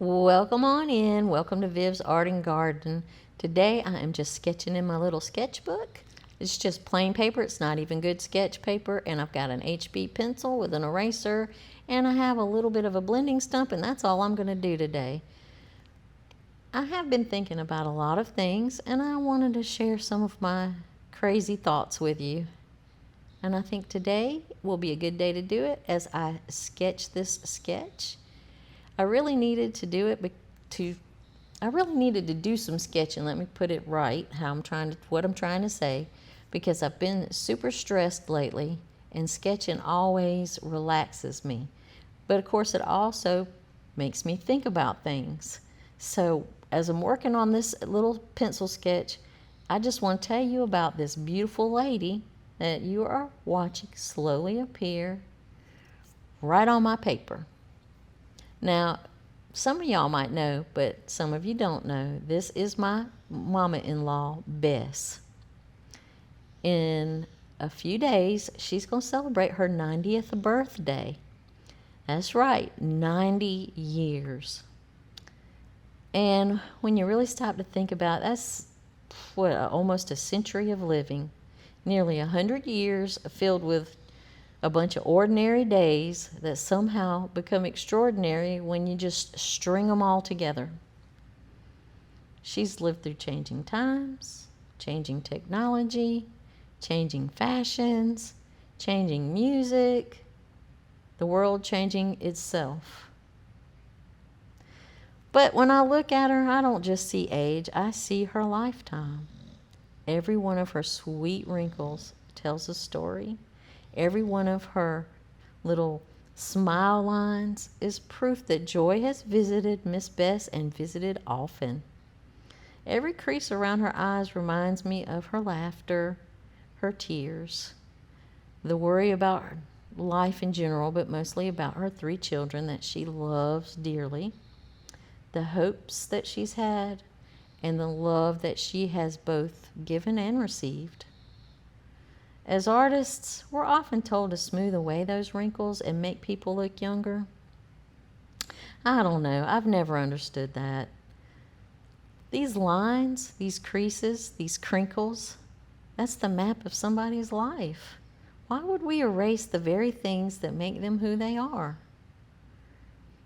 Welcome on in. Welcome to Viv's Art and Garden. Today I am just sketching in my little sketchbook. It's just plain paper. It's not even good sketch paper. And I've got an HB pencil with an eraser. And I have a little bit of a blending stump. And that's all I'm going to do today. I have been thinking about a lot of things. And I wanted to share some of my crazy thoughts with you. And I think today will be a good day to do it as I sketch this sketch. I really needed to do it I really needed to do some sketching. Let me put it right, what I'm trying to say, because I've been super stressed lately and sketching always relaxes me. But of course it also makes me think about things. So as I'm working on this little pencil sketch, I just want to tell you about this beautiful lady that you are watching slowly appear right on my paper. Now, some of y'all might know, but some of you don't know, this is my mama-in-law, Bess. In a few days, she's going to celebrate her 90th birthday. That's right, 90 years. And when you really stop to think about it, that's almost a century of living. Nearly 100 years filled with a bunch of ordinary days that somehow become extraordinary when you just string them all together. She's lived through changing times, changing technology, changing fashions, changing music, the world changing itself. But when I look at her, I don't just see age, I see her lifetime. Every one of her sweet wrinkles tells a story. Every one of her little smile lines is proof that joy has visited Miss Bess and visited often. Every crease around her eyes reminds me of her laughter, her tears, the worry about life in general, but mostly about her 3 children that she loves dearly, the hopes that she's had, and the love that she has both given and received. As artists, we're often told to smooth away those wrinkles and make people look younger. I don't know. I've never understood that. These lines, these creases, these crinkles, that's the map of somebody's life. Why would we erase the very things that make them who they are?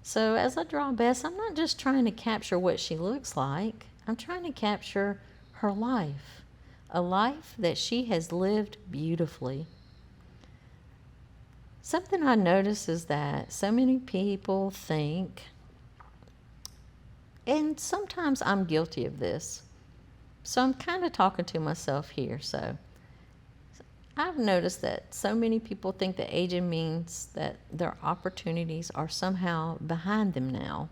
So as I draw Bess, I'm not just trying to capture what she looks like. I'm trying to capture her life. A life that she has lived beautifully. Something I notice is that so many people think, and sometimes I'm guilty of this, so I'm kind of talking to myself here. So I've noticed that so many people think that aging means that their opportunities are somehow behind them now.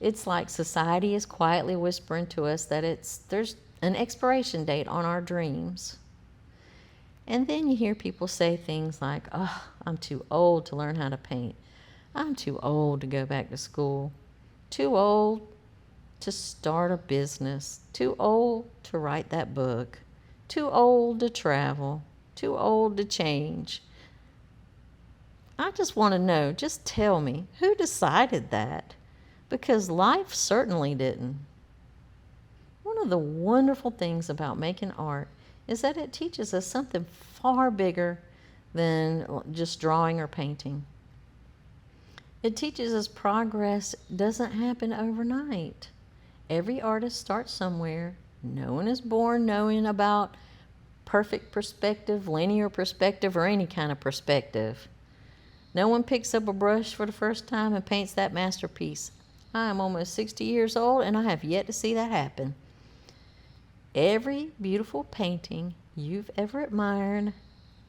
It's like society is quietly whispering to us that there's an expiration date on our dreams. And then you hear people say things like, oh, I'm too old to learn how to paint. I'm too old to go back to school. Too old to start a business. Too old to write that book. Too old to travel. Too old to change. I just want to know, just tell me, who decided that? Because life certainly didn't. One of the wonderful things about making art is that it teaches us something far bigger than just drawing or painting. It teaches us progress doesn't happen overnight. Every artist starts somewhere. No one is born knowing about perfect perspective, linear perspective, or any kind of perspective. No one picks up a brush for the first time and paints that masterpiece. I am almost 60 years old and I have yet to see that happen. Every beautiful painting you've ever admired,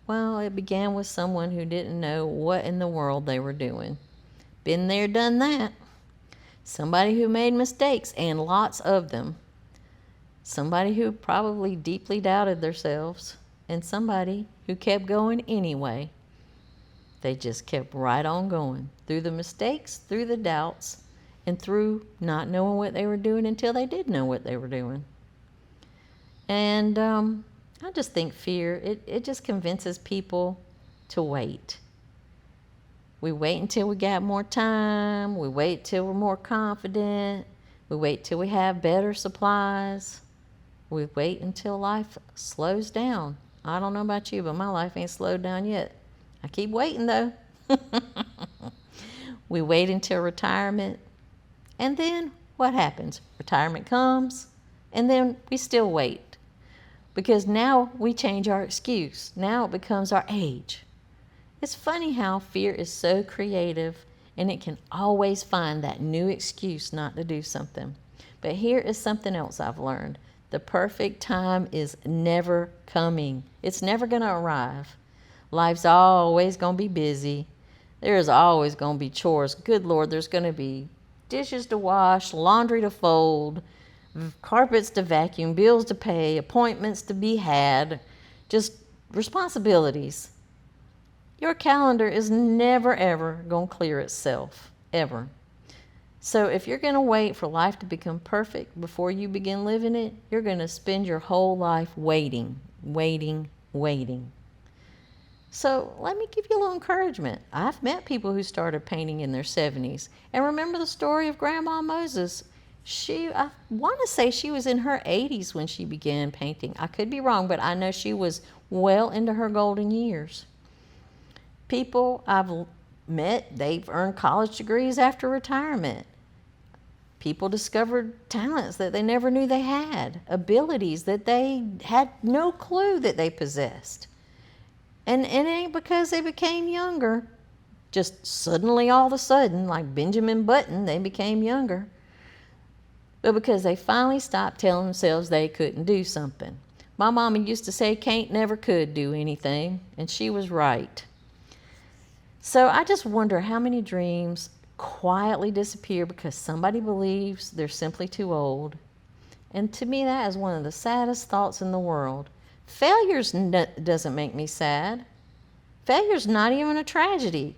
well, it began with someone who didn't know what in the world they were doing. Been there, done that. Somebody who made mistakes, and lots of them. Somebody who probably deeply doubted themselves, and somebody who kept going anyway. They just kept right on going, through the mistakes, through the doubts, and through not knowing what they were doing until they did know what they were doing. And I just think fear, it just convinces people to wait. We wait until we got more time. We wait till we're more confident. We wait till we have better supplies. We wait until life slows down. I don't know about you, but my life ain't slowed down yet. I keep waiting though. We wait until retirement. And then what happens? Retirement comes, and then we still wait. Because now we change our excuse. Now it becomes our age. It's funny how fear is so creative, and it can always find that new excuse not to do something. But here is something else I've learned. The perfect time is never coming. It's never going to arrive. Life's always going to be busy. There's always going to be chores. Good Lord, there's going to be dishes to wash, laundry to fold, carpets to vacuum, bills to pay, appointments to be had, just responsibilities. Your calendar is never, ever going to clear itself, ever. So if you're going to wait for life to become perfect before you begin living it, you're going to spend your whole life waiting. So let me give you a little encouragement. I've met people who started painting in their 70s. And remember the story of Grandma Moses. I want to say she was in her 80s when she began painting. I could be wrong, but I know she was well into her golden years. People I've met, they've earned college degrees after retirement. People discovered talents that they never knew they had, abilities that they had no clue that they possessed. And it ain't because they became younger. Just suddenly, all of a sudden, like Benjamin Button, they became younger. But because they finally stopped telling themselves they couldn't do something. My mama used to say, can't never could do anything, and she was right. So I just wonder how many dreams quietly disappear because somebody believes they're simply too old. And to me, that is one of the saddest thoughts in the world. Failure doesn't make me sad. Failure's not even a tragedy.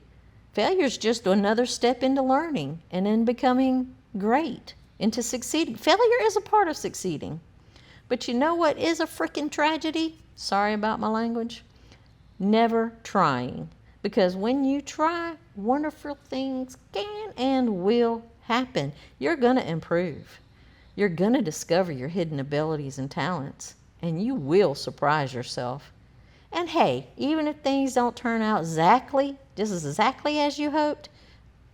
Failure's just another step into learning and in becoming great, into succeeding. Failure is a part of succeeding. But you know what is a freaking tragedy? Sorry about my language. Never trying. Because when you try, wonderful things can and will happen. You're going to improve. You're going to discover your hidden abilities and talents. And you will surprise yourself. And hey, even if things don't turn out just exactly as you hoped,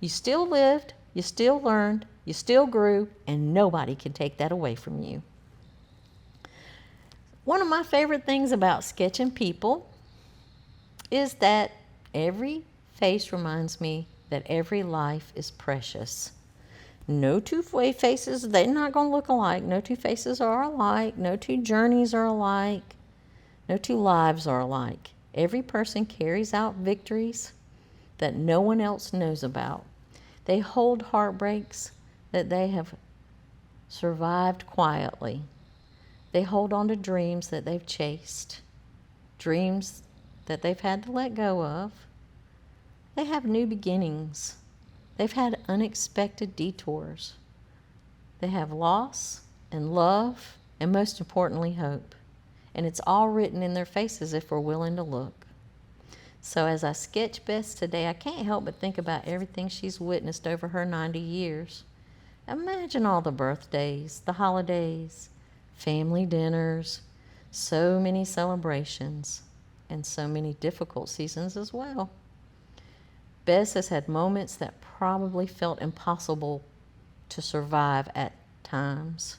you still lived, you still learned, you still grew, and nobody can take that away from you. One of my favorite things about sketching people is that every face reminds me that every life is precious. No two faces, they're not going to look alike. No two faces are alike. No two journeys are alike. No two lives are alike. Every person carries out victories that no one else knows about. They hold heartbreaks that they have survived quietly. They hold on to dreams that they've chased, dreams that they've had to let go of. They have new beginnings. They've had unexpected detours. They have loss and love and most importantly hope. And it's all written in their faces if we're willing to look. So as I sketch Bess today, I can't help but think about everything she's witnessed over her 90 years. Imagine all the birthdays, the holidays, family dinners, so many celebrations, and so many difficult seasons as well. Bess has had moments that probably felt impossible to survive at times.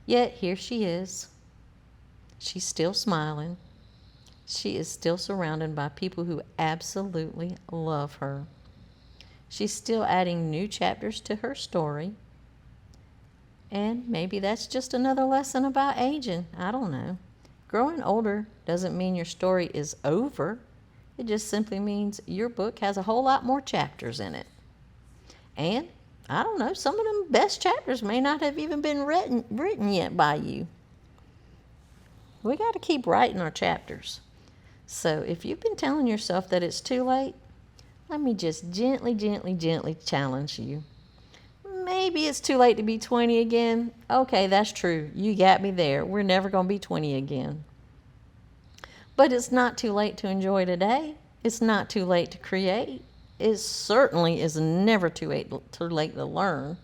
Yet here she is. She's still smiling. She is still surrounded by people who absolutely love her. She's still adding new chapters to her story. And maybe that's just another lesson about aging. I don't know. Growing older doesn't mean your story is over. It just simply means your book has a whole lot more chapters in it. And, I don't know, some of them best chapters may not have even been written yet by you. We got to keep writing our chapters. So if you've been telling yourself that it's too late, let me just gently challenge you. Maybe it's too late to be 20 again. Okay, that's true. You got me there. We're never going to be 20 again. But it's not too late to enjoy today. It's not too late to create. It certainly is never too late to learn.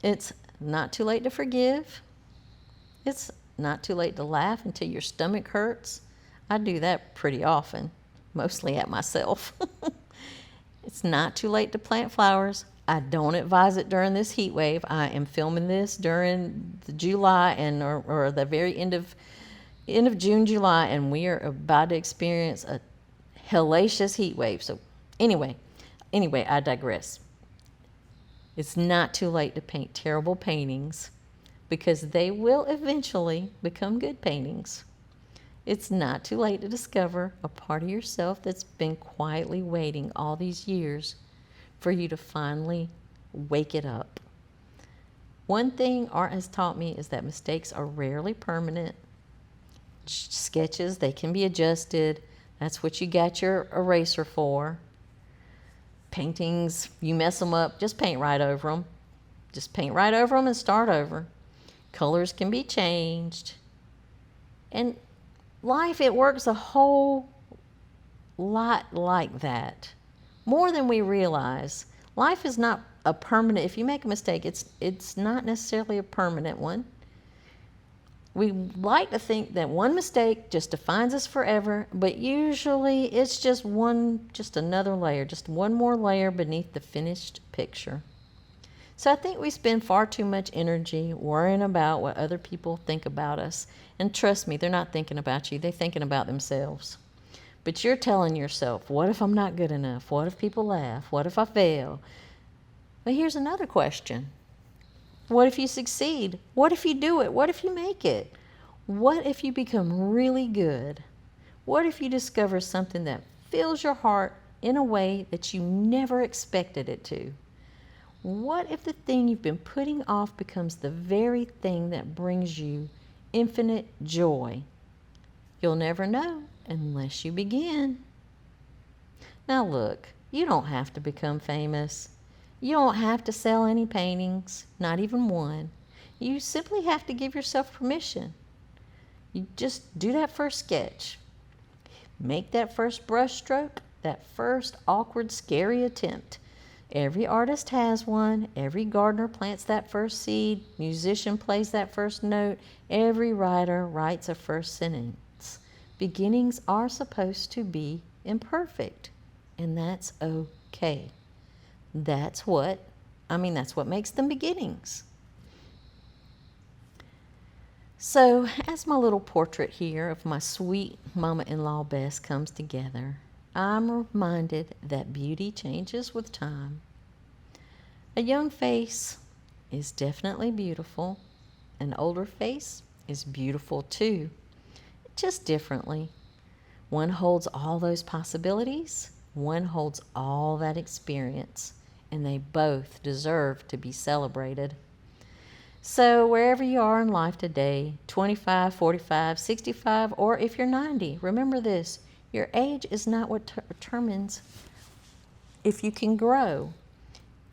It's not too late to forgive. It's not too late to laugh until your stomach hurts. I do that pretty often, mostly at myself. It's not too late to plant flowers. I don't advise it during this heat wave. I am filming this during the July or the very end of June, July, and we are about to experience a hellacious heat wave. So anyway, I digress. It's not too late to paint terrible paintings because they will eventually become good paintings. It's not too late to discover a part of yourself that's been quietly waiting all these years for you to finally wake it up. One thing art has taught me is that mistakes are rarely permanent. Sketches, they can be adjusted. That's what you got your eraser for. Paintings, you mess them up, just paint right over them. Just paint right over them and start over. Colors can be changed. And life, it works a whole lot like that. More than we realize. Life is not a permanent, if you make a mistake, it's not necessarily a permanent one. We like to think that one mistake just defines us forever, but usually it's just another layer, just one more layer beneath the finished picture. So I think we spend far too much energy worrying about what other people think about us. And trust me, they're not thinking about you, they're thinking about themselves. But you're telling yourself, what if I'm not good enough? What if people laugh? What if I fail? But here's another question. What if you succeed? What if you do it? What if you make it? What if you become really good? What if you discover something that fills your heart in a way that you never expected it to? What if the thing you've been putting off becomes the very thing that brings you infinite joy? You'll never know unless you begin. Now look, you don't have to become famous. You don't have to sell any paintings, not even one. You simply have to give yourself permission. You just do that first sketch. Make that first brush stroke, that first awkward, scary attempt. Every artist has one. Every gardener plants that first seed. Musician plays that first note. Every writer writes a first sentence. Beginnings are supposed to be imperfect, and that's okay. That's what makes them beginnings. So, as my little portrait here of my sweet mama-in-law Bess comes together, I'm reminded that beauty changes with time. A young face is definitely beautiful. An older face is beautiful too, just differently. One holds all those possibilities, one holds all that experience, and they both deserve to be celebrated. So wherever you are in life today, 25, 45, 65, or if you're 90, remember this, your age is not what determines if you can grow.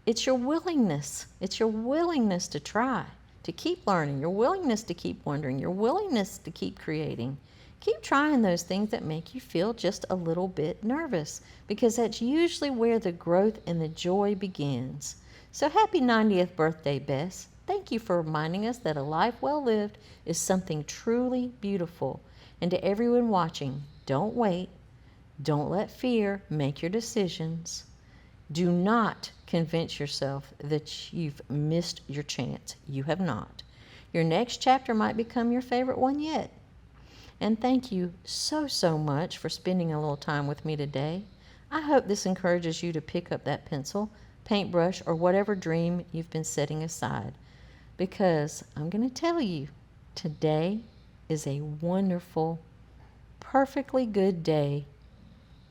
It's your willingness. It's your willingness to try, to keep learning, your willingness to keep wondering, your willingness to keep creating. Keep trying those things that make you feel just a little bit nervous, because that's usually where the growth and the joy begins. So happy 90th birthday, Bess. Thank you for reminding us that a life well lived is something truly beautiful. And to everyone watching, don't wait. Don't let fear make your decisions. Do not convince yourself that you've missed your chance. You have not. Your next chapter might become your favorite one yet. And thank you so much for spending a little time with me today. I hope this encourages you to pick up that pencil, paintbrush, or whatever dream you've been setting aside. Because I'm going to tell you, today is a wonderful, perfectly good day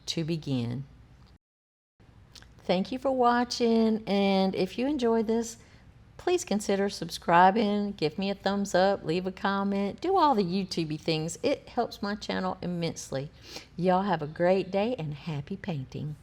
to begin. Thank you for watching, and if you enjoyed this, please consider subscribing, give me a thumbs up, leave a comment, do all the YouTubey things. It helps my channel immensely. Y'all have a great day and happy painting.